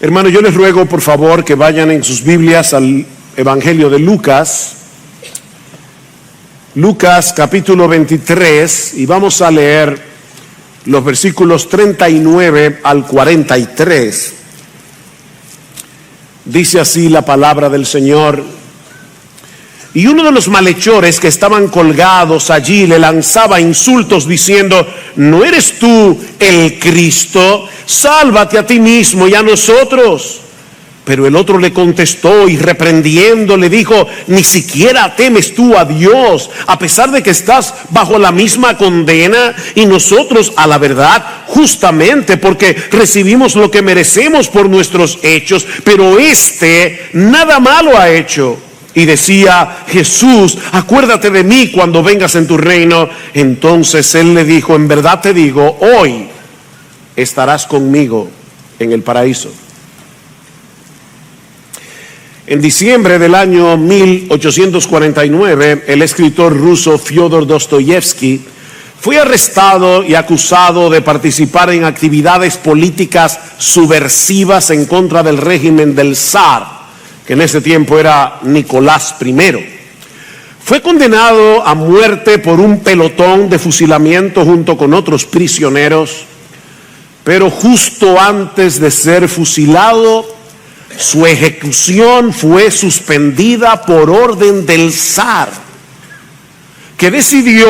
Hermano, yo les ruego por favor que vayan en sus Biblias al Evangelio de Lucas. Lucas capítulo 23, y vamos a leer los versículos 39 al 43. Dice así la palabra del Señor: y uno de los malhechores que estaban colgados allí le lanzaba insultos diciendo: ¿no eres tú el Cristo? Sálvate a ti mismo y a nosotros. Pero el otro le contestó y reprendiendo le dijo: ¿ni siquiera temes tú a Dios, a pesar de que estás bajo la misma condena? Y nosotros, a la verdad, justamente porque recibimos lo que merecemos por nuestros hechos, pero este nada malo ha hecho. Y decía Jesús: acuérdate de mí cuando vengas en tu reino. Entonces él le dijo: en verdad te digo, hoy estarás conmigo en el paraíso. En diciembre del año 1849, el escritor ruso Fyodor Dostoyevsky fue arrestado y acusado de participar en actividades políticas subversivas en contra del régimen del zar, que en ese tiempo era Nicolás I. Fue condenado a muerte por un pelotón de fusilamiento junto con otros prisioneros, pero justo antes de ser fusilado, su ejecución fue suspendida por orden del zar, que decidió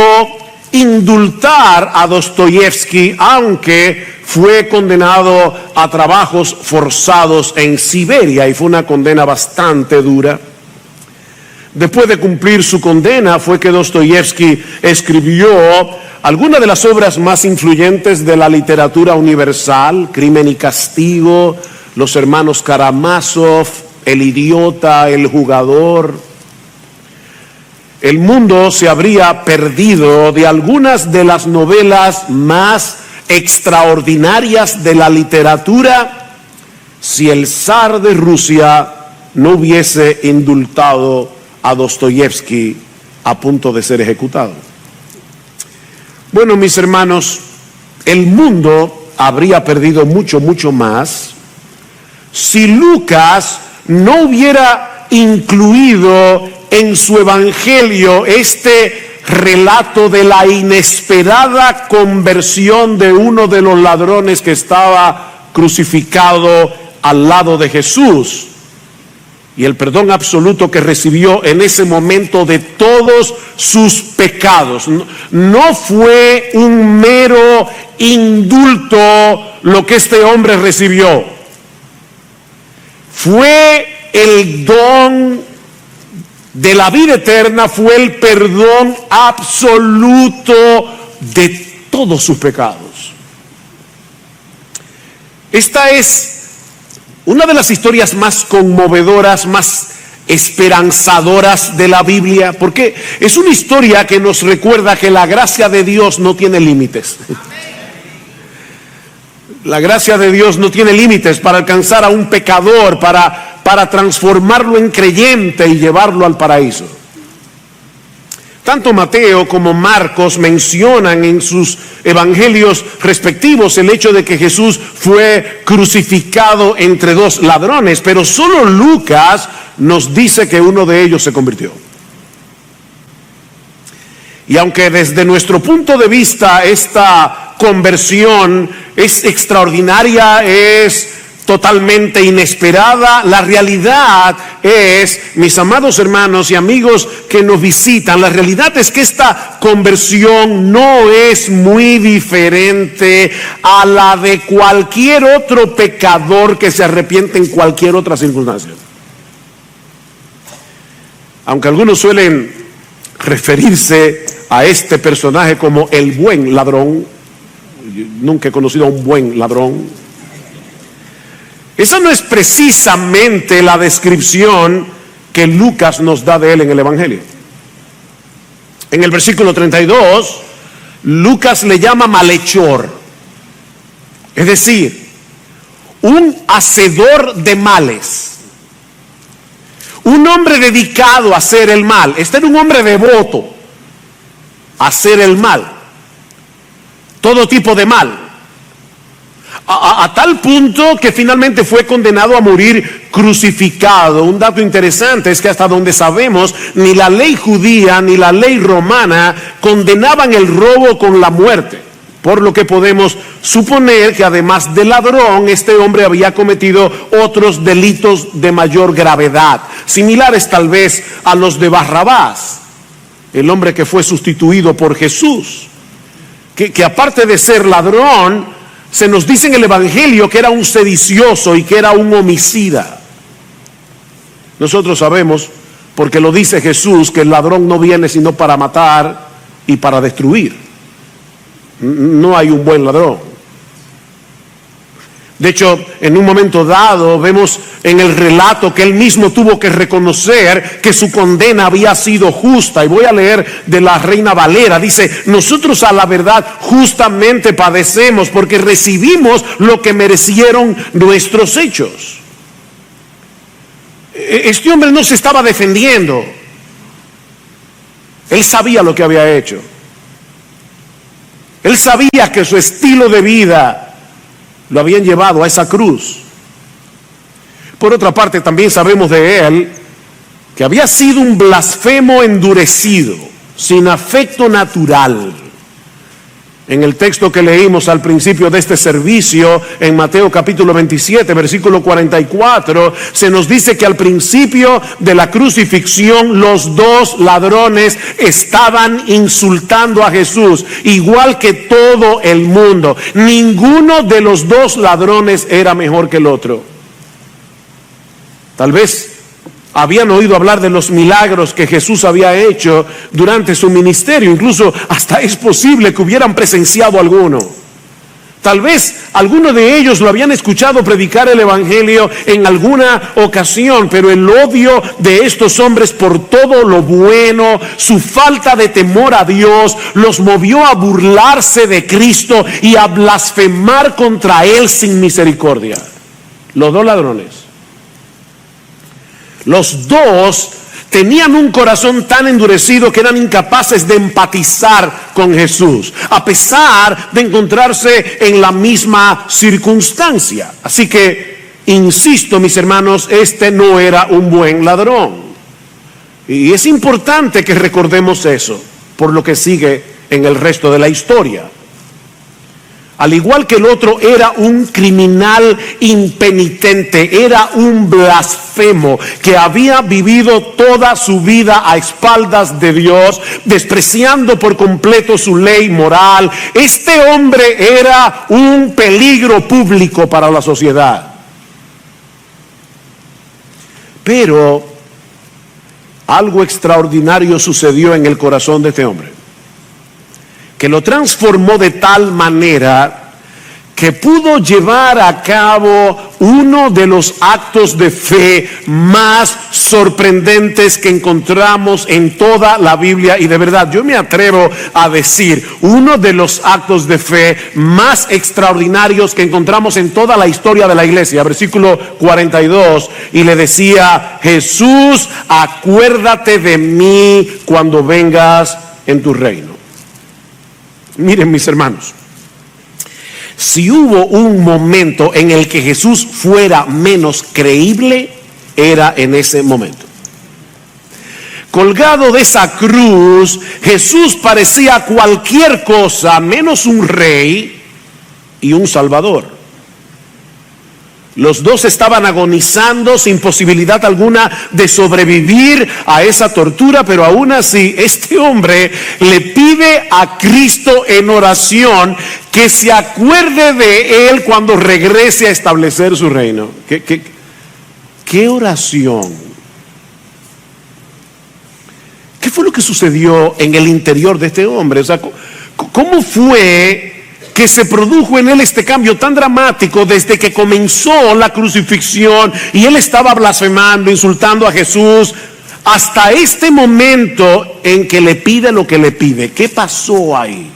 indultar a Dostoyevsky, aunque fue condenado a trabajos forzados en Siberia, y fue una condena bastante dura. Después de cumplir su condena fue que Dostoyevsky escribió algunas de las obras más influyentes de la literatura universal: Crimen y Castigo, Los hermanos Karamazov, El idiota, El jugador. El mundo se habría perdido de algunas de las novelas más extraordinarias de la literatura si el zar de Rusia no hubiese indultado a Dostoyevsky a punto de ser ejecutado. Bueno, mis hermanos, el mundo habría perdido mucho más si Lucas no hubiera incluido en su evangelio este relato de la inesperada conversión de uno de los ladrones que estaba crucificado al lado de Jesús, y el perdón absoluto que recibió en ese momento de todos sus pecados. No fue un mero indulto lo que este hombre recibió, fue el don de la vida eterna, fue el perdón absoluto de todos sus pecados. Esta es una de las historias más conmovedoras, más esperanzadoras de la Biblia, porque es una historia que nos recuerda que la gracia de Dios no tiene límites. La gracia de Dios no tiene límites para alcanzar a un pecador, para transformarlo en creyente y llevarlo al paraíso. Tanto Mateo como Marcos mencionan en sus evangelios respectivos el hecho de que Jesús fue crucificado entre dos ladrones, pero solo Lucas nos dice que uno de ellos se convirtió. Y aunque desde nuestro punto de vista esta conversión es extraordinaria, es totalmente inesperada, la realidad es, mis amados hermanos y amigos que nos visitan, la realidad es que esta conversión no es muy diferente a la de cualquier otro pecador que se arrepiente en cualquier otra circunstancia. Aunque algunos suelen referirse a este personaje como el buen ladrón, yo nunca he conocido a un buen ladrón. Esa no es precisamente la descripción que Lucas nos da de él en el Evangelio. En el versículo 32, Lucas le llama malhechor, es decir, un hacedor de males, un hombre dedicado a hacer el mal. Este era un hombre devoto a hacer el mal, todo tipo de mal. A tal punto que finalmente fue condenado a morir crucificado. Un dato interesante es que hasta donde sabemos, ni la ley judía ni la ley romana condenaban el robo con la muerte. Por lo que podemos suponer que además de ladrón, este hombre había cometido otros delitos de mayor gravedad, similares tal vez a los de Barrabás, el hombre que fue sustituido por Jesús, que aparte de ser ladrón, se nos dice en el Evangelio que era un sedicioso y que era un homicida. Nosotros sabemos, porque lo dice Jesús, que el ladrón no viene sino para matar y para destruir. No hay un buen ladrón. De hecho, en un momento dado vemos en el relato que él mismo tuvo que reconocer que su condena había sido justa. Y voy a leer de la Reina Valera. Dice: nosotros a la verdad justamente padecemos porque recibimos lo que merecieron nuestros hechos. Este hombre no se estaba defendiendo. Él sabía lo que había hecho. Él sabía que su estilo de vida lo habían llevado a esa cruz. Por otra parte, también sabemos de él que había sido un blasfemo endurecido, sin afecto natural. En el texto que leímos al principio de este servicio, en Mateo capítulo 27, versículo 44, se nos dice que al principio de la crucifixión los dos ladrones estaban insultando a Jesús, igual que todo el mundo. Ninguno de los dos ladrones era mejor que el otro. Tal vez habían oído hablar de los milagros que Jesús había hecho durante su ministerio. Incluso hasta es posible que hubieran presenciado alguno. Tal vez algunos de ellos lo habían escuchado predicar el evangelio en alguna ocasión, pero el odio de estos hombres por todo lo bueno, su falta de temor a Dios, los movió a burlarse de Cristo y a blasfemar contra Él sin misericordia. Los dos ladrones. Los dos tenían un corazón tan endurecido que eran incapaces de empatizar con Jesús, a pesar de encontrarse en la misma circunstancia. Así que, insisto, mis hermanos, este no era un buen ladrón. Y es importante que recordemos eso, por lo que sigue en el resto de la historia. Al igual que el otro, era un criminal impenitente, era un blasfemo que había vivido toda su vida a espaldas de Dios, despreciando por completo su ley moral. Este hombre era un peligro público para la sociedad. Pero algo extraordinario sucedió en el corazón de este hombre, que lo transformó de tal manera que pudo llevar a cabo uno de los actos de fe más sorprendentes que encontramos en toda la Biblia. Y de verdad, yo me atrevo a decir, uno de los actos de fe más extraordinarios que encontramos en toda la historia de la iglesia. Versículo 42, y le decía: Jesús, acuérdate de mí cuando vengas en tu reino. Miren, mis hermanos, si hubo un momento en el que Jesús fuera menos creíble, era en ese momento. Colgado de esa cruz, Jesús parecía cualquier cosa menos un rey y un salvador. Los dos estaban agonizando sin posibilidad alguna de sobrevivir a esa tortura, pero aún así este hombre le pide a Cristo en oración que se acuerde de él cuando regrese a establecer su reino. ¿Qué oración? ¿Qué fue lo que sucedió en el interior de este hombre? O sea, ¿cómo fue que se produjo en él este cambio tan dramático desde que comenzó la crucifixión y él estaba blasfemando, insultando a Jesús, hasta este momento en que le pide lo que le pide? ¿Qué pasó ahí?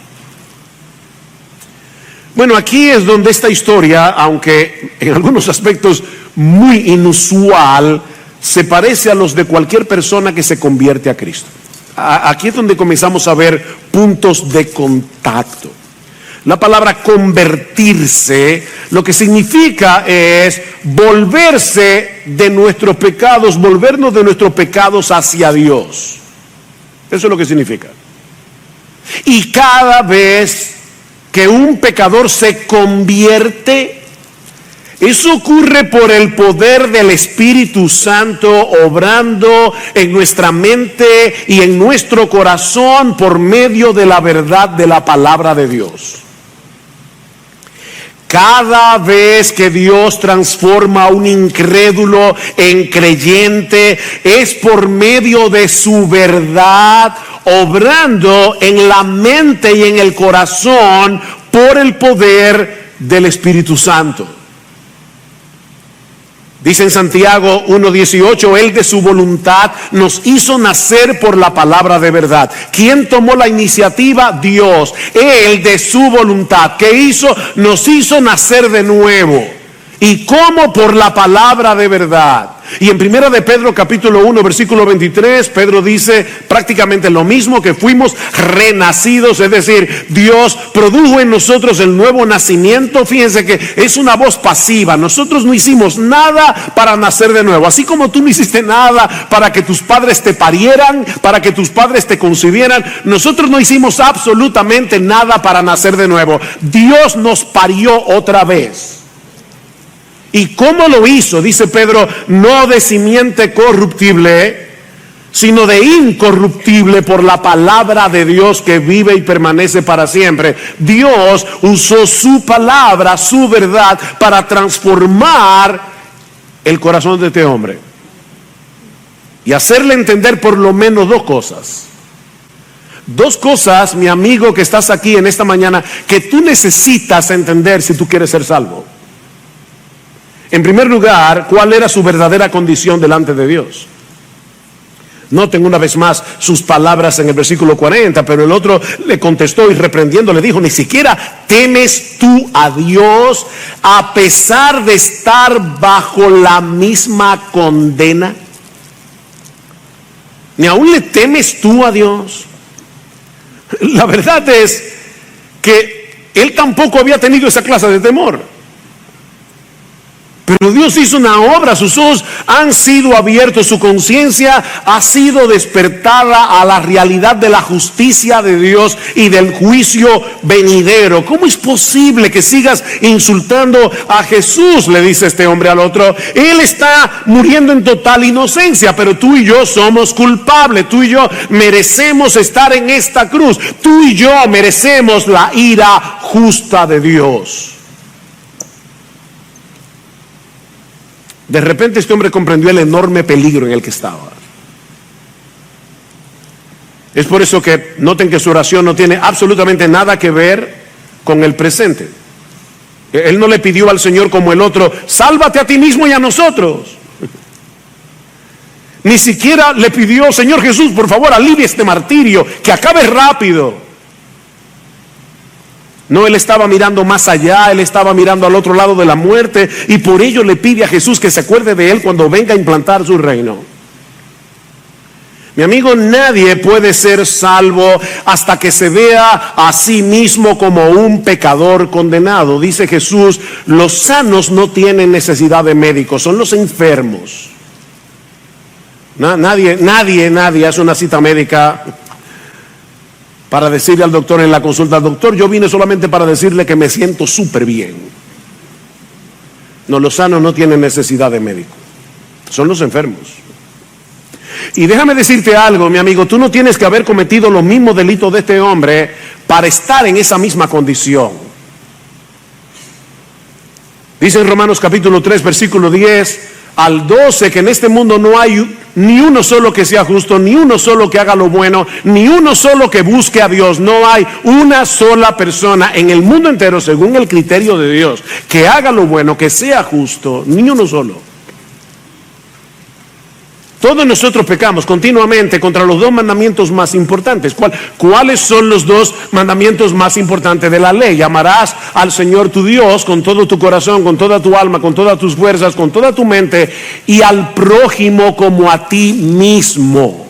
Bueno, aquí es donde esta historia, aunque en algunos aspectos muy inusual, se parece a los de cualquier persona que se convierte a Cristo. Aquí es donde comenzamos a ver puntos de contacto. La palabra convertirse, lo que significa es volverse de nuestros pecados, volvernos de nuestros pecados hacia Dios. Eso es lo que significa. Y cada vez que un pecador se convierte, eso ocurre por el poder del Espíritu Santo obrando en nuestra mente y en nuestro corazón por medio de la verdad de la palabra de Dios. Cada vez que Dios transforma a un incrédulo en creyente, es por medio de su verdad, obrando en la mente y en el corazón por el poder del Espíritu Santo. Dice en Santiago 1:18, Él de su voluntad nos hizo nacer por la palabra de verdad. ¿Quién tomó la iniciativa? Dios. Él de su voluntad. ¿Qué hizo? Nos hizo nacer de nuevo. ¿Y cómo? Por la palabra de verdad. Y en 1 de Pedro capítulo 1 versículo 23, Pedro dice prácticamente lo mismo, que fuimos renacidos, es decir, Dios produjo en nosotros el nuevo nacimiento. Fíjense que es una voz pasiva. Nosotros no hicimos nada para nacer de nuevo, así como tú no hiciste nada para que tus padres te parieran, para que tus padres te concibieran. Nosotros no hicimos absolutamente nada para nacer de nuevo. Dios nos parió otra vez. ¿Y cómo lo hizo? Dice Pedro, no de simiente corruptible, sino de incorruptible por la palabra de Dios que vive y permanece para siempre. Dios usó su palabra, su verdad, para transformar el corazón de este hombre y hacerle entender por lo menos dos cosas. Dos cosas, mi amigo que estás aquí en esta mañana, que tú necesitas entender si tú quieres ser salvo. En primer lugar, ¿cuál era su verdadera condición delante de Dios? Noten una vez más sus palabras en el versículo 40, pero el otro le contestó y reprendiendo le dijo, ¿ni siquiera temes tú a Dios a pesar de estar bajo la misma condena? ¿Ni aún le temes tú a Dios? La verdad es que él tampoco había tenido esa clase de temor. Pero Dios hizo una obra, sus ojos han sido abiertos, su conciencia ha sido despertada a la realidad de la justicia de Dios y del juicio venidero. ¿Cómo es posible que sigas insultando a Jesús?, le dice este hombre al otro. Él está muriendo en total inocencia, pero tú y yo somos culpables, tú y yo merecemos estar en esta cruz, tú y yo merecemos la ira justa de Dios. De repente este hombre comprendió el enorme peligro en el que estaba. Es por eso que noten que su oración no tiene absolutamente nada que ver con el presente. Él no le pidió al Señor como el otro, sálvate a ti mismo y a nosotros. Ni siquiera le pidió, Señor Jesús, por favor, alivia este martirio, que acabe rápido. No, él estaba mirando más allá, él estaba mirando al otro lado de la muerte, y por ello le pide a Jesús que se acuerde de él cuando venga a implantar su reino. Mi amigo, nadie puede ser salvo hasta que se vea a sí mismo como un pecador condenado. Dice Jesús, los sanos no tienen necesidad de médicos, son los enfermos. Nadie hace una cita médica para decirle al doctor en la consulta, doctor, yo vine solamente para decirle que me siento súper bien. No, los sanos no tienen necesidad de médico, son los enfermos. Y déjame decirte algo, mi amigo, tú no tienes que haber cometido los mismos delitos de este hombre para estar en esa misma condición. Dice en Romanos capítulo 3, versículo 10 al 12, que en este mundo no hay ni uno solo que sea justo, ni uno solo que haga lo bueno, ni uno solo que busque a Dios. No hay una sola persona en el mundo entero, según el criterio de Dios, que haga lo bueno, que sea justo, ni uno solo. Todos nosotros pecamos continuamente contra los dos mandamientos más importantes. ¿Cuáles son los dos mandamientos más importantes de la ley? Amarás al Señor tu Dios con todo tu corazón, con toda tu alma, con todas tus fuerzas, con toda tu mente, y al prójimo como a ti mismo.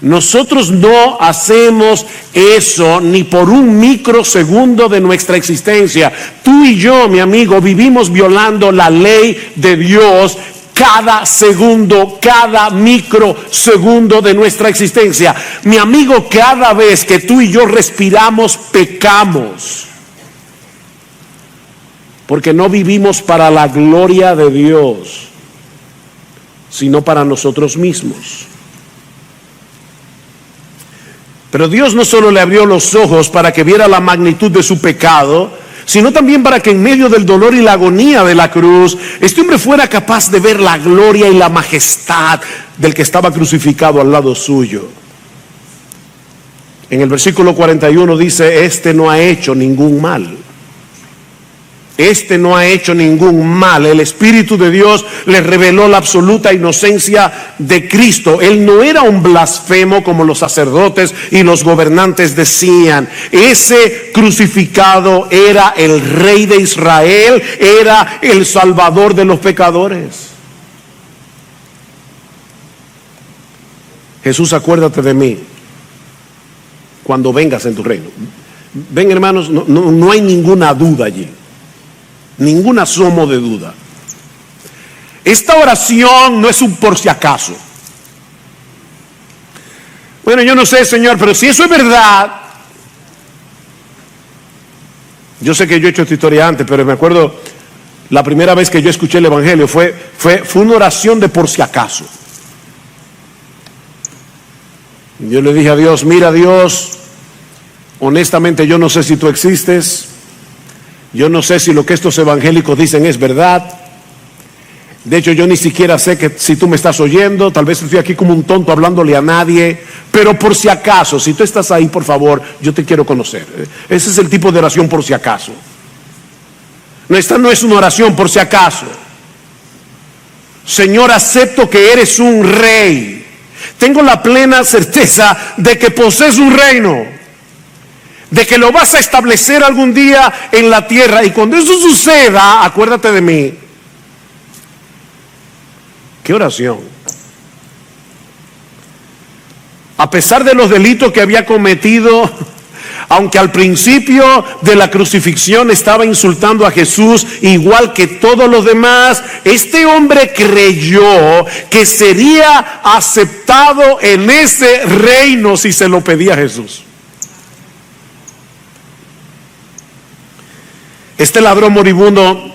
Nosotros no hacemos eso ni por un microsegundo de nuestra existencia. Tú y yo, mi amigo, vivimos violando la ley de Dios cada segundo, cada microsegundo de nuestra existencia. Mi amigo, cada vez que tú y yo respiramos, pecamos. Porque no vivimos para la gloria de Dios, sino para nosotros mismos. Pero Dios no solo le abrió los ojos para que viera la magnitud de su pecado, sino también para que en medio del dolor y la agonía de la cruz, este hombre fuera capaz de ver la gloria y la majestad del que estaba crucificado al lado suyo. En el versículo 41 dice: este no ha hecho ningún mal. Este no ha hecho ningún mal. El Espíritu de Dios le reveló la absoluta inocencia de Cristo. Él no era un blasfemo como los sacerdotes y los gobernantes decían. Ese crucificado era el Rey de Israel, era el Salvador de los pecadores. Jesús, acuérdate de mí cuando vengas en tu reino. Ven, hermanos, no hay ninguna duda allí. Ningún asomo de duda. Esta oración no es un por si acaso. Bueno, yo no sé, Señor, pero si eso es verdad. Yo sé que yo he hecho esta historia antes, pero me acuerdo la primera vez que yo escuché el Evangelio fue una oración de por si acaso. Yo le dije a Dios: mira, Dios, honestamente yo no sé si tú existes. Yo no sé si lo que estos evangélicos dicen es verdad. De hecho, yo ni siquiera sé que si tú me estás oyendo. Tal vez estoy aquí como un tonto hablándole a nadie. Pero por si acaso, si tú estás ahí, por favor, yo te quiero conocer. Ese es el tipo de oración por si acaso. No, esta no es una oración por si acaso. Señor, acepto que eres un rey. Tengo la plena certeza de que posees un reino, de que lo vas a establecer algún día en la tierra. Y cuando eso suceda, acuérdate de mí. ¿Qué oración? A pesar de los delitos que había cometido, aunque al principio de la crucifixión estaba insultando a Jesús igual que todos los demás, este hombre creyó que sería aceptado en ese reino si se lo pedía a Jesús. Este ladrón moribundo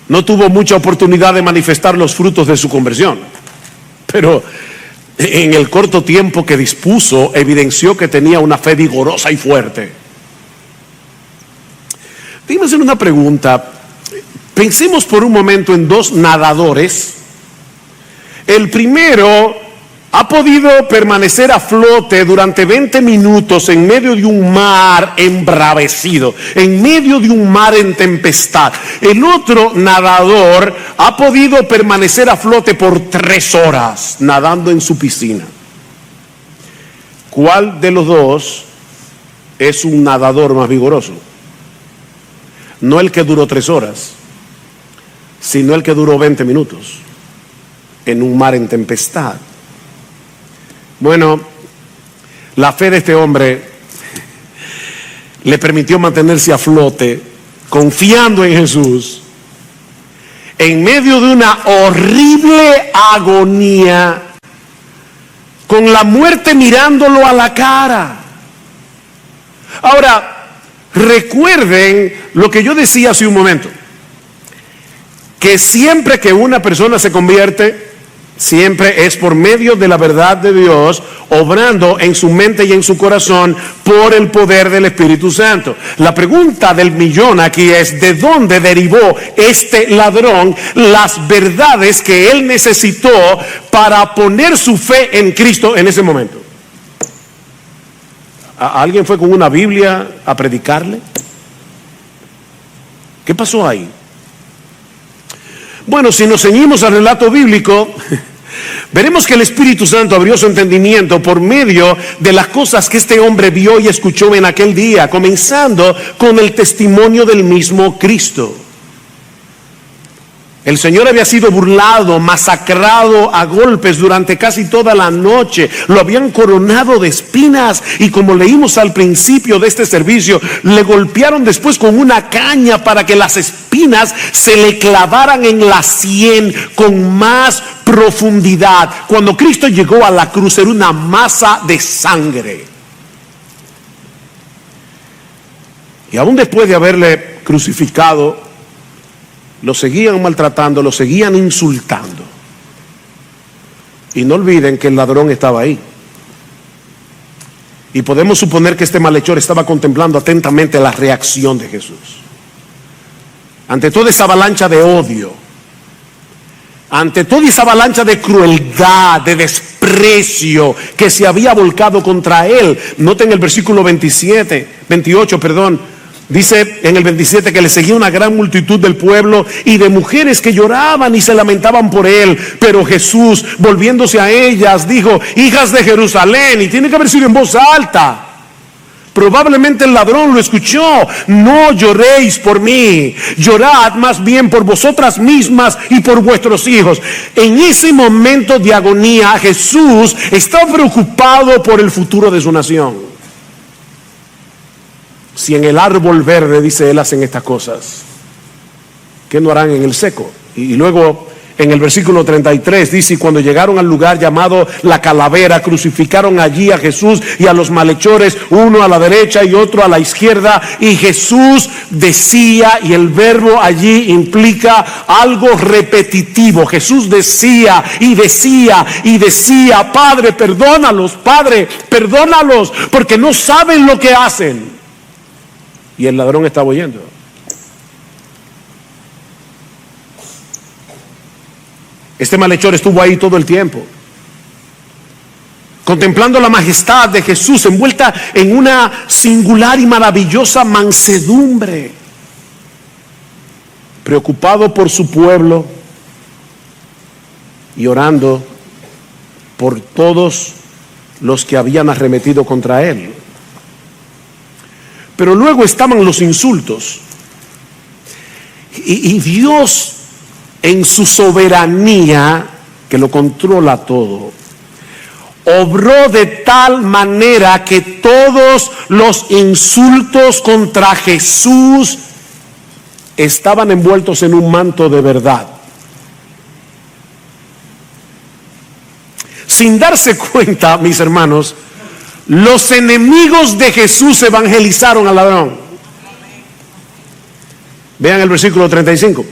no tuvo mucha oportunidad de manifestar los frutos de su conversión, pero en el corto tiempo que dispuso, evidenció que tenía una fe vigorosa y fuerte. Déjame hacer una pregunta. Pensemos por un momento en dos nadadores. El primero ha podido permanecer a flote durante 20 minutos en medio de un mar embravecido, en medio de un mar en tempestad. El otro nadador ha podido permanecer a flote por 3 horas nadando en su piscina. ¿Cuál de los dos es un nadador más vigoroso? No el que duró 3 horas, sino el que duró 20 minutos en un mar en tempestad. Bueno, la fe de este hombre le permitió mantenerse a flote, confiando en Jesús, en medio de una horrible agonía, con la muerte mirándolo a la cara. Ahora, recuerden lo que yo decía hace un momento, que siempre que una persona se convierte, siempre es por medio de la verdad de Dios, obrando en su mente y en su corazón por el poder del Espíritu Santo. La pregunta del millón aquí es: ¿de dónde derivó este ladrón las verdades que él necesitó para poner su fe en Cristo en ese momento? ¿Alguien fue con una Biblia a predicarle? ¿Qué pasó ahí? Bueno, si nos ceñimos al relato bíblico, veremos que el Espíritu Santo abrió su entendimiento por medio de las cosas que este hombre vio y escuchó en aquel día, comenzando con el testimonio del mismo Cristo. El Señor había sido burlado, masacrado a golpes durante casi toda la noche. Lo habían coronado de espinas y, como leímos al principio de este servicio, le golpearon después con una caña para que las espinas se le clavaran en la sien con más profundidad. Cuando Cristo llegó a la cruz era una masa de sangre. Y aún después de haberle crucificado, lo seguían maltratando, lo seguían insultando. Y no olviden que el ladrón estaba ahí. Y podemos suponer que este malhechor estaba contemplando atentamente la reacción de Jesús ante toda esa avalancha de odio, ante toda esa avalancha de crueldad, de desprecio que se había volcado contra él. Noten el versículo 28. Dice en el 27 que le seguía una gran multitud del pueblo y de mujeres que lloraban y se lamentaban por él. Pero Jesús, volviéndose a ellas, dijo: hijas de Jerusalén, y tiene que haber sido en voz alta. Probablemente el ladrón lo escuchó: no lloréis por mí, llorad más bien por vosotras mismas y por vuestros hijos. En ese momento de agonía, Jesús estaba preocupado por el futuro de su nación. Si en el árbol verde, dice él, hacen estas cosas, ¿qué no harán en el seco? Y luego en el versículo 33 dice: y cuando llegaron al lugar llamado la Calavera, crucificaron allí a Jesús y a los malhechores, uno a la derecha y otro a la izquierda. Y Jesús decía, y el verbo allí implica algo repetitivo. Jesús decía y decía y decía: Padre, perdónalos, Padre, perdónalos, porque no saben lo que hacen. Y el ladrón estaba oyendo. Este malhechor estuvo ahí todo el tiempo, contemplando la majestad de Jesús, envuelta en una singular y maravillosa mansedumbre, preocupado por su pueblo y orando por todos los que habían arremetido contra él. Pero luego estaban los insultos. Y Dios, en su soberanía, que lo controla todo, obró de tal manera que todos los insultos contra Jesús estaban envueltos en un manto de verdad. Sin darse cuenta, mis hermanos, los enemigos de Jesús evangelizaron al ladrón. Vean el versículo 35.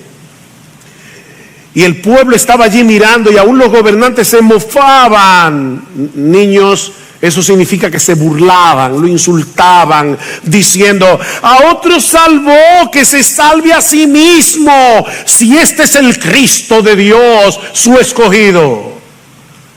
Y el pueblo estaba allí mirando, y aún los gobernantes se mofaban. Niños, eso significa que se burlaban, lo insultaban, diciendo: a otro salvó, que se salve a sí mismo, si este es el Cristo de Dios, su escogido.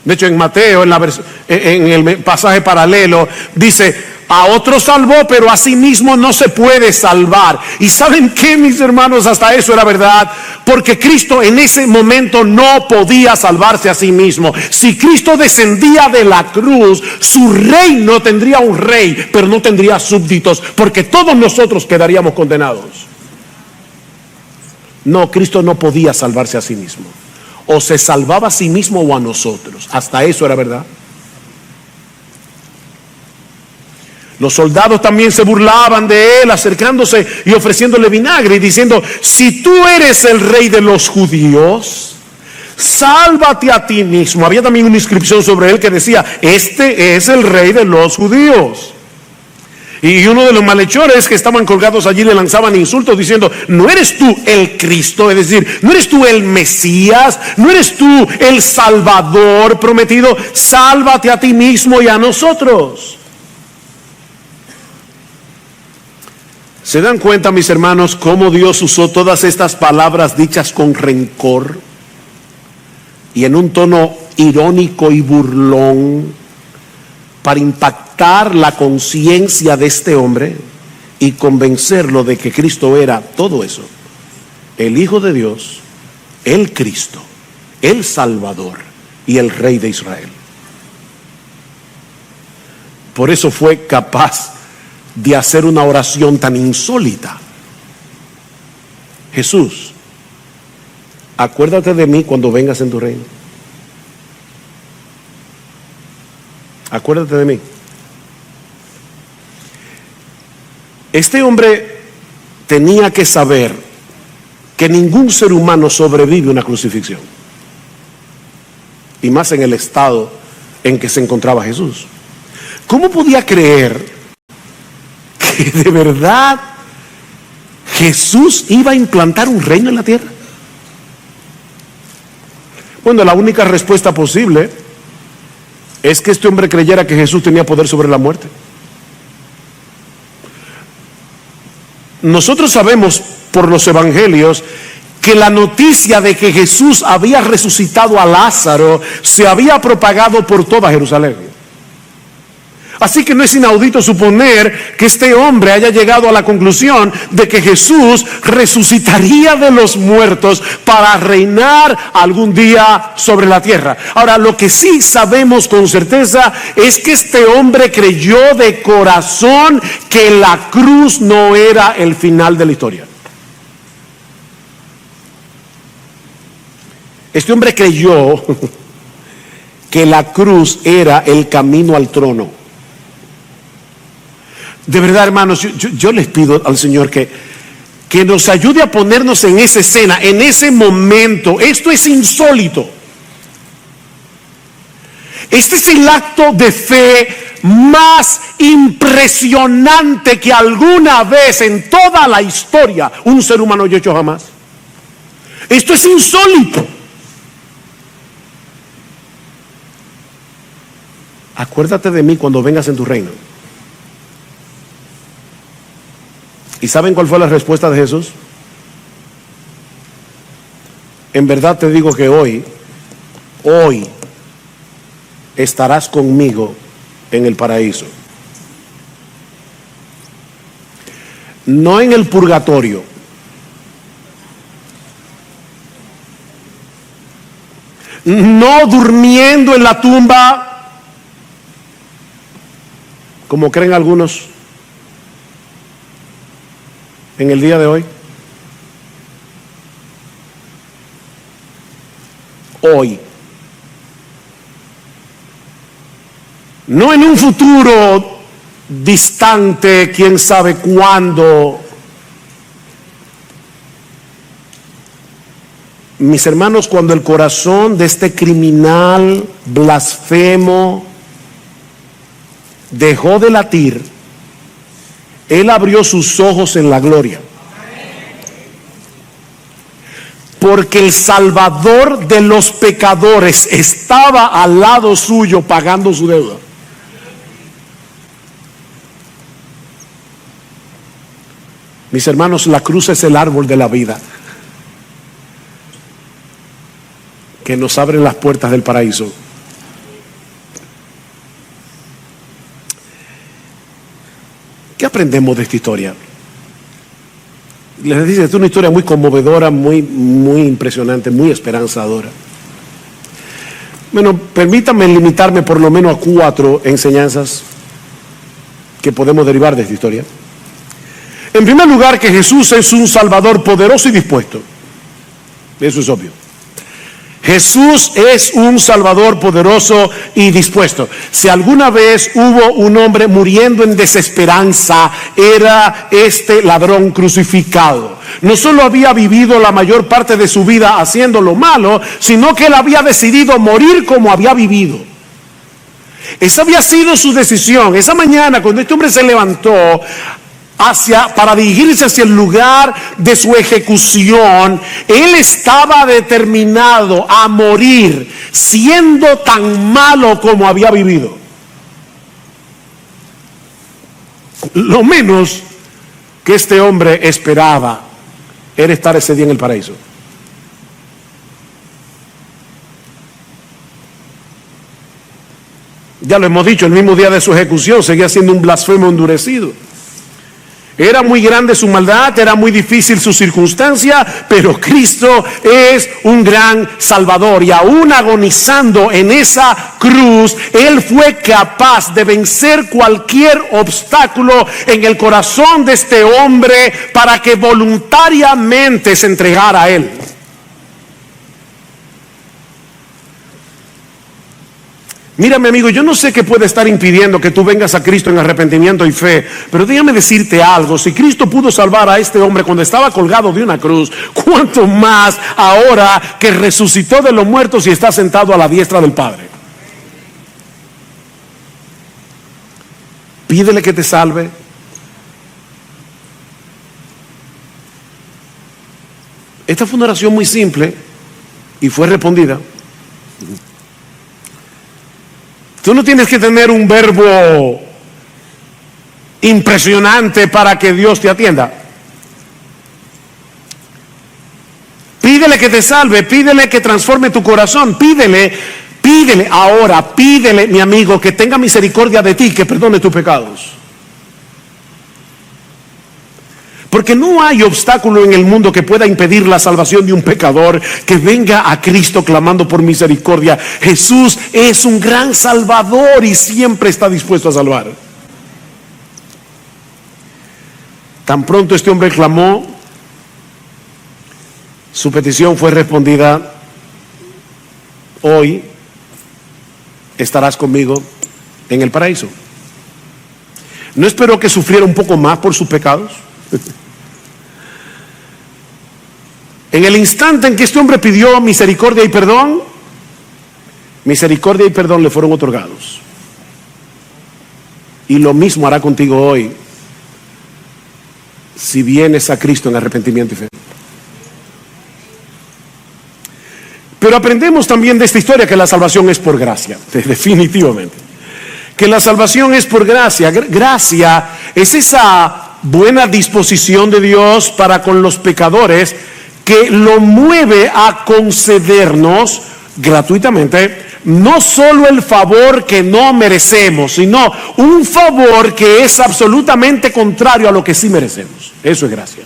De hecho, en Mateo, en el pasaje paralelo, dice: a otro salvó, pero a sí mismo no se puede salvar. ¿Y saben qué, mis hermanos? Hasta eso era verdad, porque Cristo en ese momento no podía salvarse a sí mismo. Si Cristo descendía de la cruz, su reino tendría un rey, pero no tendría súbditos, porque todos nosotros quedaríamos condenados. No, Cristo no podía salvarse a sí mismo. O se salvaba a sí mismo o a nosotros. Hasta eso era verdad. Los soldados también se burlaban de él, acercándose y ofreciéndole vinagre y diciendo: si tú eres el rey de los judíos, sálvate a ti mismo. Había también una inscripción sobre él que decía: este es el rey de los judíos. Y uno de los malhechores que estaban colgados allí le lanzaban insultos diciendo: ¿no eres tú el Cristo? Es decir, ¿no eres tú el Mesías? ¿No eres tú el Salvador prometido? Sálvate a ti mismo y a nosotros. ¿Se dan cuenta, mis hermanos, cómo Dios usó todas estas palabras dichas con rencor y en un tono irónico y burlón para impactar la conciencia de este hombre y convencerlo de que Cristo era todo eso? El Hijo de Dios, el Cristo, el Salvador y el Rey de Israel. Por eso fue capaz de hacer una oración tan insólita. Jesús, acuérdate de mí cuando vengas en tu reino. Acuérdate de mí. Este hombre tenía que saber que ningún ser humano sobrevive a una crucifixión, y más en el estado en que se encontraba Jesús. ¿Cómo podía creer que de verdad Jesús iba a implantar un reino en la tierra? Bueno, la única respuesta posible es que este hombre creyera que Jesús tenía poder sobre la muerte. Nosotros sabemos por los evangelios que la noticia de que Jesús había resucitado a Lázaro se había propagado por toda Jerusalén. Así que no es inaudito suponer que este hombre haya llegado a la conclusión de que Jesús resucitaría de los muertos para reinar algún día sobre la tierra. Ahora, lo que sí sabemos con certeza es que este hombre creyó de corazón que la cruz no era el final de la historia. Este hombre creyó que la cruz era el camino al trono. De verdad, hermanos, yo les pido al Señor que nos ayude a ponernos en esa escena, en ese momento. Esto es insólito. Este es el acto de fe más impresionante que alguna vez en toda la historia un ser humano haya hecho jamás. Esto es insólito. Acuérdate de mí cuando vengas en tu reino. ¿Y saben cuál fue la respuesta de Jesús? En verdad te digo que hoy estarás conmigo en el paraíso. No en el purgatorio. No durmiendo en la tumba, como creen algunos en el día de hoy. Hoy. No en un futuro distante, quién sabe cuándo. Mis hermanos, cuando el corazón de este criminal blasfemo dejó de latir, él abrió sus ojos en la gloria. Porque el Salvador de los pecadores estaba al lado suyo pagando su deuda. Mis hermanos, la cruz es el árbol de la vida que nos abre las puertas del paraíso. ¿Qué aprendemos de esta historia? Les dice, es una historia muy conmovedora, muy impresionante, muy esperanzadora. Bueno, permítanme limitarme por lo menos a 4 enseñanzas que podemos derivar de esta historia. En primer lugar, que Jesús es un Salvador poderoso y dispuesto. Eso es obvio. Jesús es un Salvador poderoso y dispuesto. Si alguna vez hubo un hombre muriendo en desesperanza, era este ladrón crucificado. No solo había vivido la mayor parte de su vida haciendo lo malo, sino que él había decidido morir como había vivido. Esa había sido su decisión. Esa mañana, cuando este hombre se levantó para dirigirse hacia el lugar de su ejecución, él estaba determinado a morir siendo tan malo como había vivido. Lo menos que este hombre esperaba era estar ese día en el paraíso. Ya lo hemos dicho, el mismo día de su ejecución seguía siendo un blasfemo endurecido. Era muy grande su maldad, era muy difícil su circunstancia, pero Cristo es un gran Salvador. Y aún agonizando en esa cruz, Él fue capaz de vencer cualquier obstáculo en el corazón de este hombre para que voluntariamente se entregara a Él. Mira, mi amigo, yo no sé qué puede estar impidiendo que tú vengas a Cristo en arrepentimiento y fe, pero déjame decirte algo. Si Cristo pudo salvar a este hombre cuando estaba colgado de una cruz, ¿cuánto más ahora que resucitó de los muertos y está sentado a la diestra del Padre? Pídele que te salve. Esta fue una oración muy simple y fue respondida. Tú no tienes que tener un verbo impresionante para que Dios te atienda. Pídele que te salve, pídele que transforme tu corazón, pídele ahora, pídele, mi amigo, que tenga misericordia de ti, que perdone tus pecados. Porque no hay obstáculo en el mundo que pueda impedir la salvación de un pecador que venga a Cristo clamando por misericordia. Jesús es un gran salvador y siempre está dispuesto a salvar. Tan pronto este hombre clamó, su petición fue respondida. Hoy estarás conmigo en el paraíso. ¿No esperó que sufriera un poco más por sus pecados? En el instante en que este hombre pidió misericordia y perdón le fueron otorgados. Y lo mismo hará contigo hoy si vienes a Cristo en arrepentimiento y fe. Pero aprendemos también de esta historia que la salvación es por gracia, definitivamente. Que la salvación es por gracia. Gracia es esa buena disposición de Dios para con los pecadores que lo mueve a concedernos gratuitamente no solo el favor que no merecemos, sino un favor que es absolutamente contrario a lo que sí merecemos. Eso es gracia.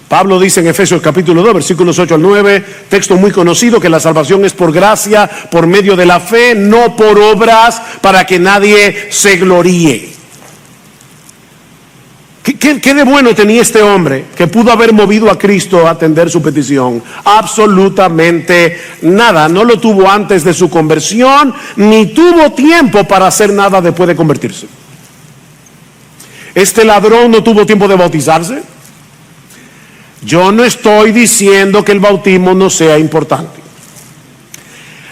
Pablo dice en Efesios capítulo 2, versículos 8 al 9, texto muy conocido, que la salvación es por gracia, por medio de la fe, no por obras, para que nadie se gloríe. ¿Qué de bueno tenía este hombre que pudo haber movido a Cristo a atender su petición? Absolutamente nada. No lo tuvo antes de su conversión, ni tuvo tiempo para hacer nada después de convertirse. Este ladrón no tuvo tiempo de bautizarse. Yo no estoy diciendo que el bautismo no sea importante.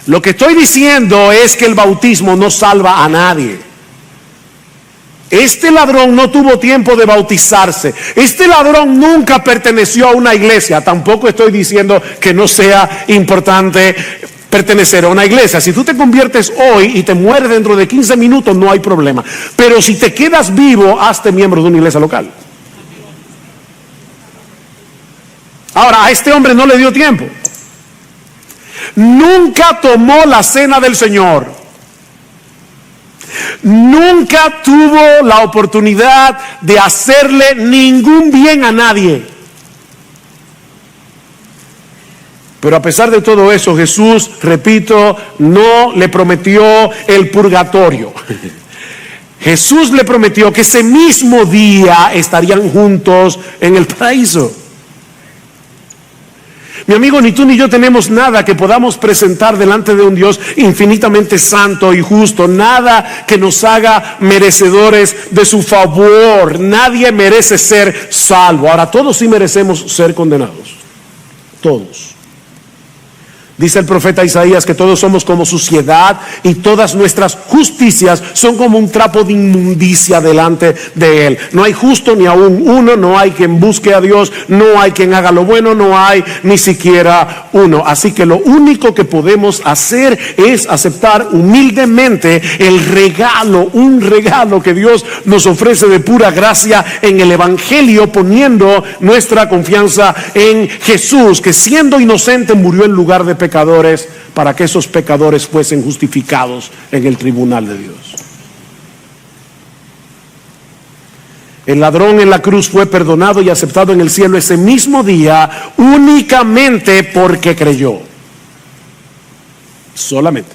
Lo que estoy diciendo es que el bautismo no salva a nadie. Este ladrón no tuvo tiempo de bautizarse. Este ladrón nunca perteneció a una iglesia. Tampoco estoy diciendo que no sea importante pertenecer a una iglesia. Si tú te conviertes hoy y te mueres dentro de 15 minutos, no hay problema. Pero si te quedas vivo, hazte miembro de una iglesia local. Ahora, a este hombre no le dio tiempo. Nunca tomó la cena del Señor. Nunca tuvo la oportunidad de hacerle ningún bien a nadie. Pero a pesar de todo eso, Jesús, repito, no le prometió el purgatorio. Jesús le prometió que ese mismo día estarían juntos en el paraíso. Mi amigo, ni tú ni yo tenemos nada que podamos presentar delante de un Dios infinitamente santo y justo. Nada que nos haga merecedores de su favor. Nadie merece ser salvo. Ahora, todos sí merecemos ser condenados. Todos. Dice el profeta Isaías que todos somos como suciedad y todas nuestras justicias son como un trapo de inmundicia delante de Él. No hay justo ni aún uno, no hay quien busque a Dios, no hay quien haga lo bueno, no hay ni siquiera uno. Así que lo único que podemos hacer es aceptar humildemente el regalo, un regalo que Dios nos ofrece de pura gracia en el Evangelio, poniendo nuestra confianza en Jesús, que siendo inocente murió en lugar de pecadores para que esos pecadores fuesen justificados en el tribunal de Dios. El ladrón en la cruz fue perdonado y aceptado en el cielo ese mismo día únicamente porque creyó. Solamente.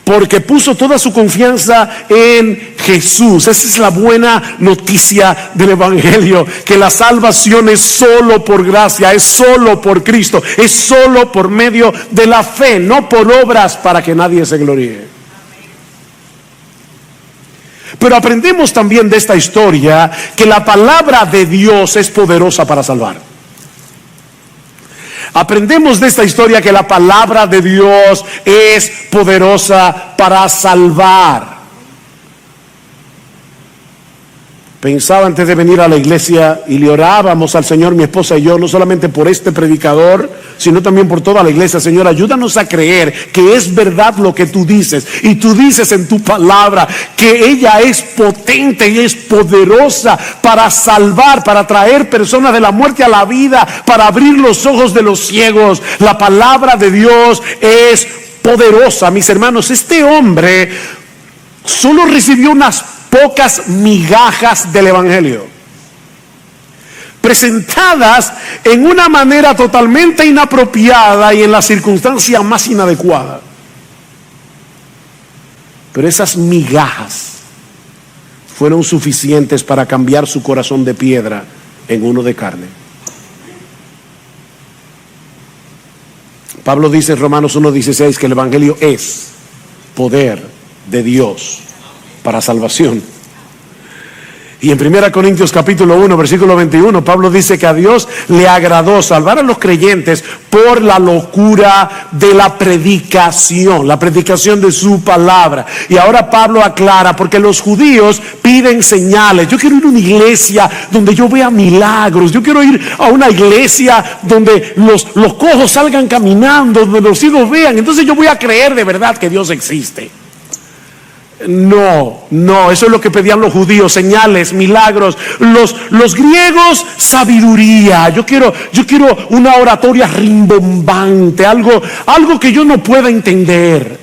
Porque puso toda su confianza en Jesús. Esa es la buena noticia del Evangelio, que la salvación es solo por gracia, es solo por Cristo, es solo por medio de la fe, no por obras para que nadie se gloríe. Pero aprendemos también de esta historia que la palabra de Dios es poderosa para salvar. Aprendemos de esta historia que la palabra de Dios es poderosa para salvar. Pensaba antes de venir a la iglesia y le orábamos al Señor, mi esposa y yo, no solamente por este predicador, sino también por toda la iglesia. Señor, ayúdanos a creer que es verdad lo que tú dices. Y tú dices en tu palabra que ella es potente y es poderosa para salvar, para traer personas de la muerte a la vida, para abrir los ojos de los ciegos. La palabra de Dios es poderosa, mis hermanos. Este hombre solo recibió unas pocas migajas del Evangelio, presentadas en una manera totalmente inapropiada y en la circunstancia más inadecuada. Pero esas migajas fueron suficientes para cambiar su corazón de piedra en uno de carne. Pablo dice en Romanos 1:16 que el Evangelio es poder de Dios para salvación. Y en 1 Corintios capítulo 1 versículo 21 Pablo dice que a Dios le agradó salvar a los creyentes por la locura de la predicación de su palabra. Y ahora Pablo aclara, porque los judíos piden señales. Yo quiero ir a una iglesia donde yo vea milagros. Yo quiero ir a una iglesia donde los cojos salgan caminando, donde los ciegos vean. Entonces yo voy a creer de verdad que Dios existe. No, eso es lo que pedían los judíos: señales, milagros. Los griegos, sabiduría. Yo quiero una oratoria rimbombante, algo que yo no pueda entender.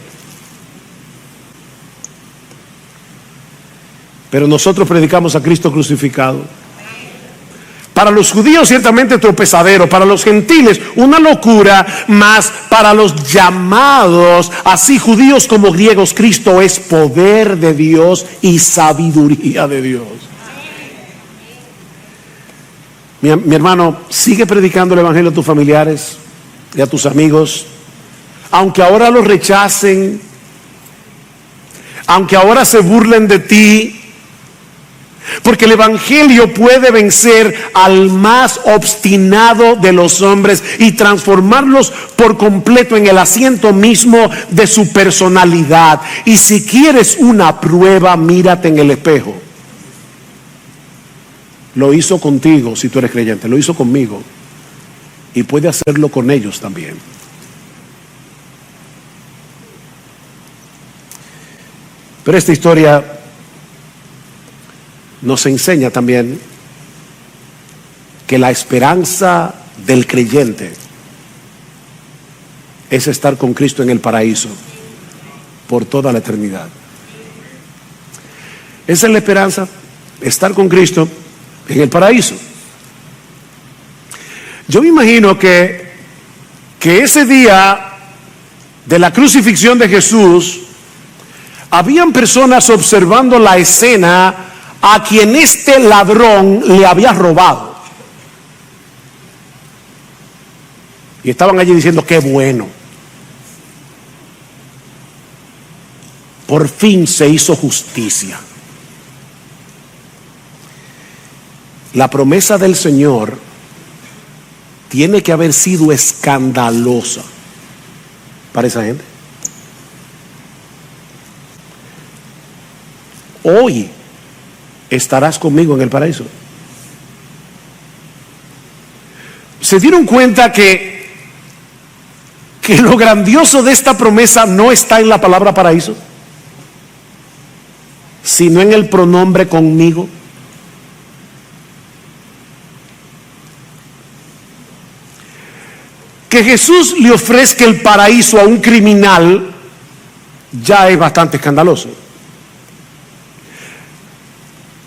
Pero nosotros predicamos a Cristo crucificado. Para los judíos ciertamente tropezadero, para los gentiles una locura, mas para los llamados, así judíos como griegos, Cristo es poder de Dios y sabiduría de Dios. Mi hermano, sigue predicando el Evangelio a tus familiares y a tus amigos, aunque ahora los rechacen, aunque ahora se burlen de ti. Porque el Evangelio puede vencer al más obstinado de los hombres y transformarlos por completo en el asiento mismo de su personalidad. Y si quieres una prueba, mírate en el espejo. Lo hizo contigo si tú eres creyente, lo hizo conmigo, y puede hacerlo con ellos también. Pero esta historia nos enseña también que la esperanza del creyente es estar con Cristo en el paraíso por toda la eternidad. Esa es la esperanza, estar con Cristo en el paraíso. Yo me imagino que ese día de la crucifixión de Jesús, habían personas observando la escena a quien este ladrón le había robado. Y estaban allí diciendo: qué bueno, por fin se hizo justicia. La promesa del Señor tiene que haber sido escandalosa para esa gente. Hoy estarás conmigo en el paraíso. ¿Se dieron cuenta que lo grandioso de esta promesa no está en la palabra paraíso, sino en el pronombre conmigo? Que Jesús le ofrezca el paraíso a un criminal ya es bastante escandaloso.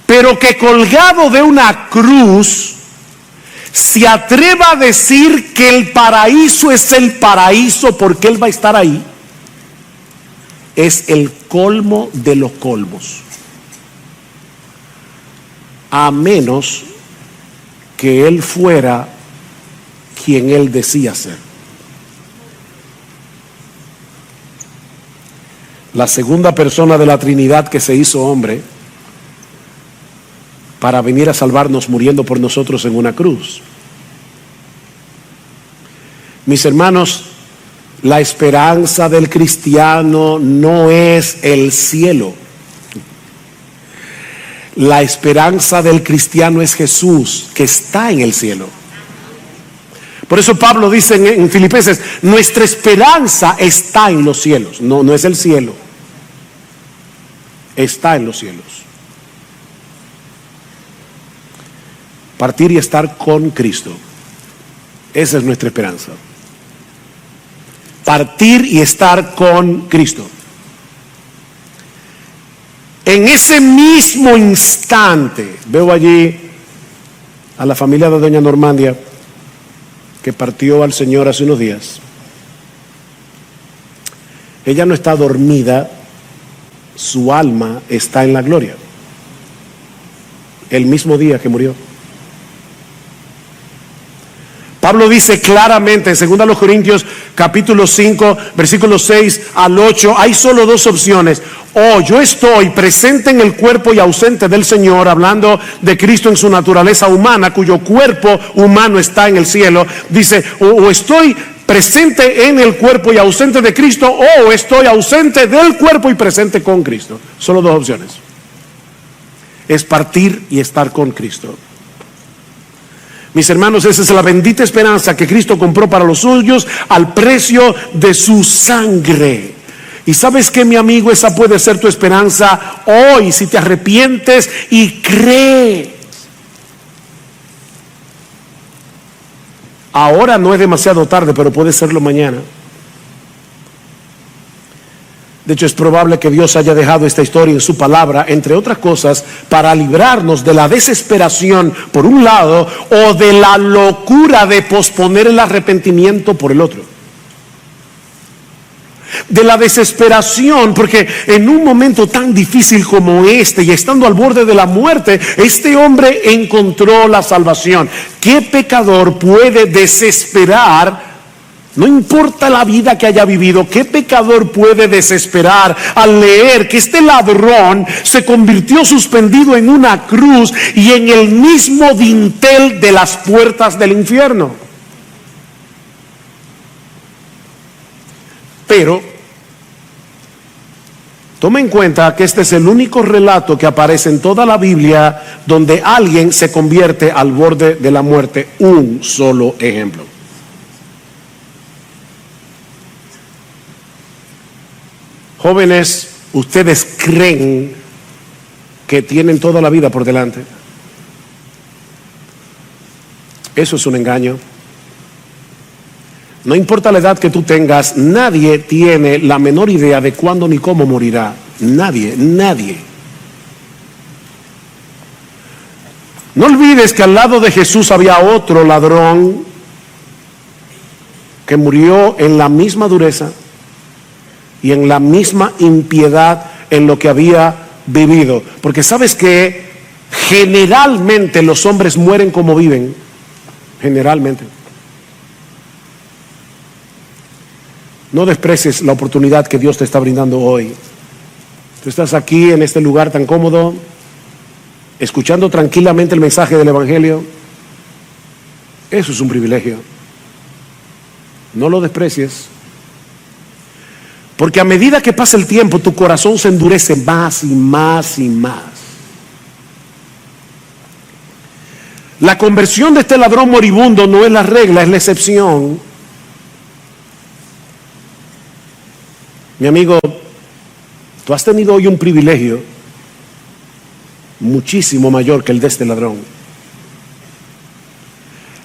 Pero que colgado de una cruz se atreva a decir que el paraíso es el paraíso porque Él va a estar ahí, es el colmo de los colmos. a menos que Él fuera quien Él decía ser. La segunda persona de la Trinidad que se hizo hombre para venir a salvarnos muriendo por nosotros en una cruz. Mis hermanos, la esperanza del cristiano no es el cielo. La esperanza del cristiano es Jesús, que está en el cielo. Por eso Pablo dice en Filipenses, nuestra esperanza está en los cielos. No es el cielo, está en los cielos. Partir y estar con Cristo, esa es nuestra esperanza. Partir y estar con Cristo. En ese mismo instante, veo allí a la familia de doña Normandia, que partió al Señor hace unos días. Ella no está dormida, su alma está en la gloria. El mismo día que murió. Pablo dice claramente en 2 Corintios capítulo 5, versículos 6 al 8, hay solo dos opciones. O yo estoy presente en el cuerpo y ausente del Señor, hablando de Cristo en su naturaleza humana, cuyo cuerpo humano está en el cielo. Dice, o estoy presente en el cuerpo y ausente de Cristo, o estoy ausente del cuerpo y presente con Cristo. Solo dos opciones. Es partir y estar con Cristo. Mis hermanos, esa es la bendita esperanza que Cristo compró para los suyos al precio de su sangre. Y sabes que, mi amigo, esa puede ser tu esperanza hoy si te arrepientes y crees. Ahora no es demasiado tarde, pero puede serlo mañana. De hecho, es probable que Dios haya dejado esta historia en su palabra, entre otras cosas, para librarnos de la desesperación por un lado, o de la locura de posponer el arrepentimiento por el otro. De la desesperación, porque en un momento tan difícil como este, y estando al borde de la muerte, este hombre encontró la salvación. ¿Qué pecador puede desesperar? No importa la vida que haya vivido, ¿qué pecador puede desesperar al leer que este ladrón se convirtió suspendido en una cruz y en el mismo dintel de las puertas del infierno? Pero toma en cuenta que este es el único relato que aparece en toda la Biblia donde alguien se convierte al borde de la muerte. Un solo ejemplo. Jóvenes, ustedes creen que tienen toda la vida por delante. Eso es un engaño. No importa la edad que tú tengas, nadie tiene la menor idea de cuándo ni cómo morirá. Nadie. No olvides que al lado de Jesús había otro ladrón que murió en la misma dureza y en la misma impiedad en lo que había vivido. Porque sabes que generalmente los hombres mueren como viven. Generalmente. No desprecies la oportunidad que Dios te está brindando hoy. Tú estás aquí en este lugar tan cómodo, escuchando tranquilamente el mensaje del Evangelio. Eso es un privilegio. No lo desprecies. Porque a medida que pasa el tiempo, tu corazón se endurece más y más y más. La conversión de este ladrón moribundo no es la regla, es la excepción. Mi amigo, tú has tenido hoy un privilegio muchísimo mayor que el de este ladrón.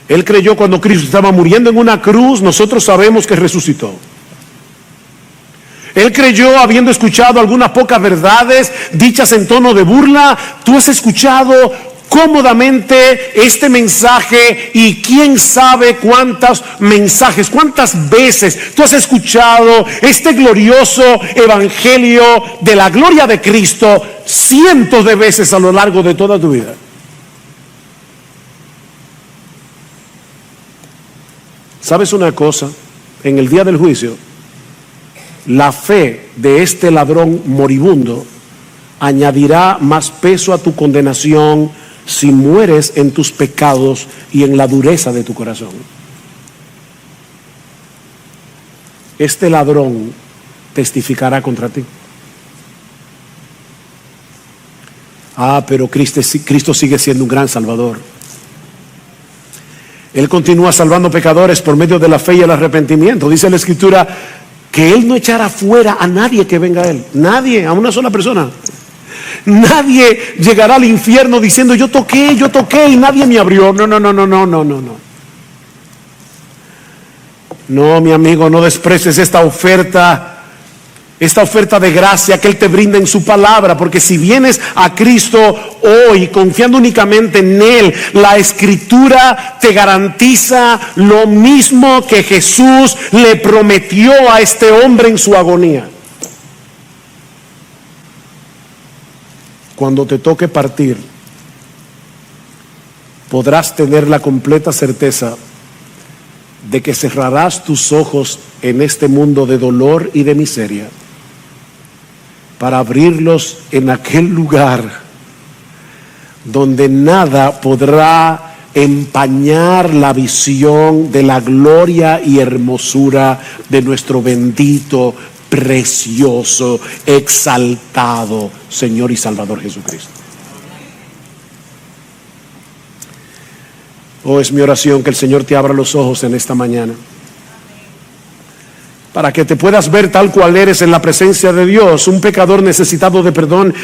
Él creyó cuando Cristo estaba muriendo en una cruz, nosotros sabemos que resucitó. Él creyó habiendo escuchado algunas pocas verdades dichas en tono de burla. Tú has escuchado cómodamente este mensaje y quién sabe cuántos mensajes, cuántas veces tú has escuchado este glorioso evangelio de la gloria de Cristo cientos de veces a lo largo de toda tu vida. ¿Sabes una cosa? En el día del juicio, la fe de este ladrón moribundo añadirá más peso a tu condenación si mueres en tus pecados y en la dureza de tu corazón. Este ladrón testificará contra ti. Pero Cristo sigue siendo un gran salvador. Él continúa salvando pecadores por medio de la fe y el arrepentimiento. Dice la Escritura que Él no echará fuera a nadie que venga a Él. Nadie, a una sola persona. Nadie llegará al infierno diciendo yo toqué y nadie me abrió. No. No, mi amigo, no desprecies esta oferta de gracia que Él te brinda en su palabra, porque si vienes a Cristo hoy confiando únicamente en Él, la Escritura te garantiza lo mismo que Jesús le prometió a este hombre en su agonía. Cuando te toque partir, podrás tener la completa certeza de que cerrarás tus ojos en este mundo de dolor y de miseria para abrirlos en aquel lugar donde nada podrá empañar la visión de la gloria y hermosura de nuestro bendito, precioso, exaltado Señor y Salvador Jesucristo. Es mi oración que el Señor te abra los ojos en esta mañana, para que te puedas ver tal cual eres en la presencia de Dios, un pecador necesitado de perdón.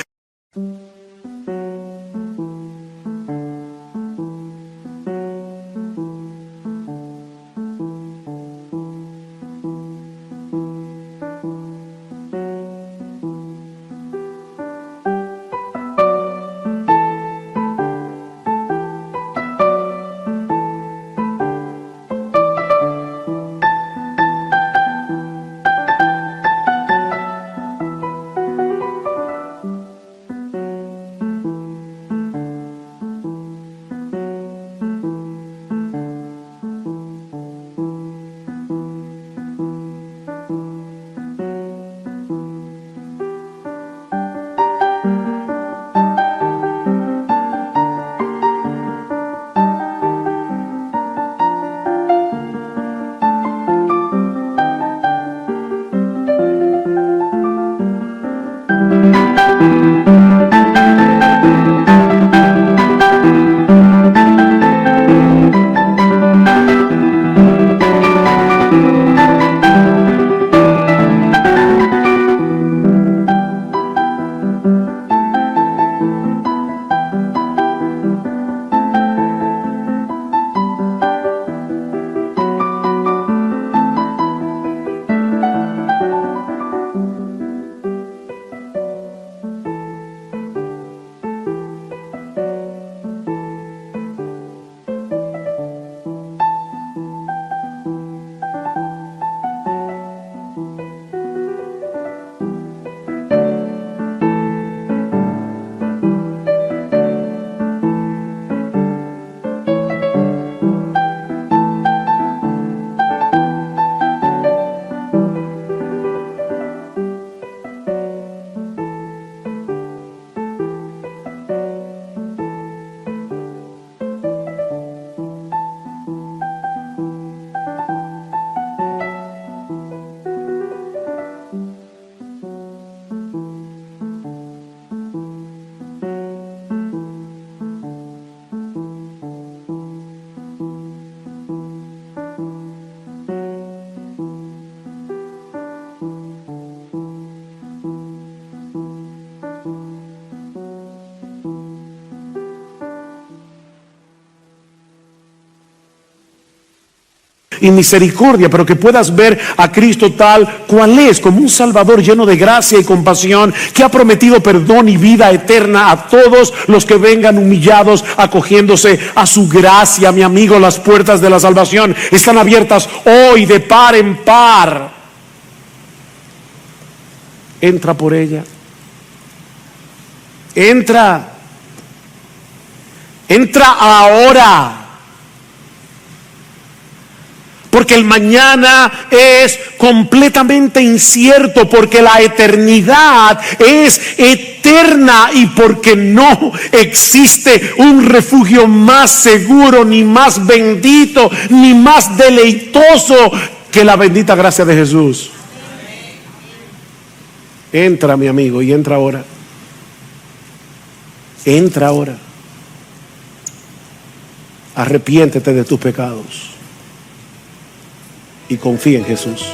Y misericordia, pero que puedas ver a Cristo tal cual es, como un Salvador lleno de gracia y compasión, que ha prometido perdón y vida eterna a todos los que vengan humillados, acogiéndose a su gracia. Mi amigo, las puertas de la salvación están abiertas hoy de par en par. Entra por ella. Entra ahora. porque el mañana es completamente incierto, porque la eternidad es eterna y porque no existe un refugio más seguro, ni más bendito, ni más deleitoso que la bendita gracia de Jesús. Entra, mi amigo, y entra ahora. Entra ahora. Arrepiéntete de tus pecados y confía en Jesús.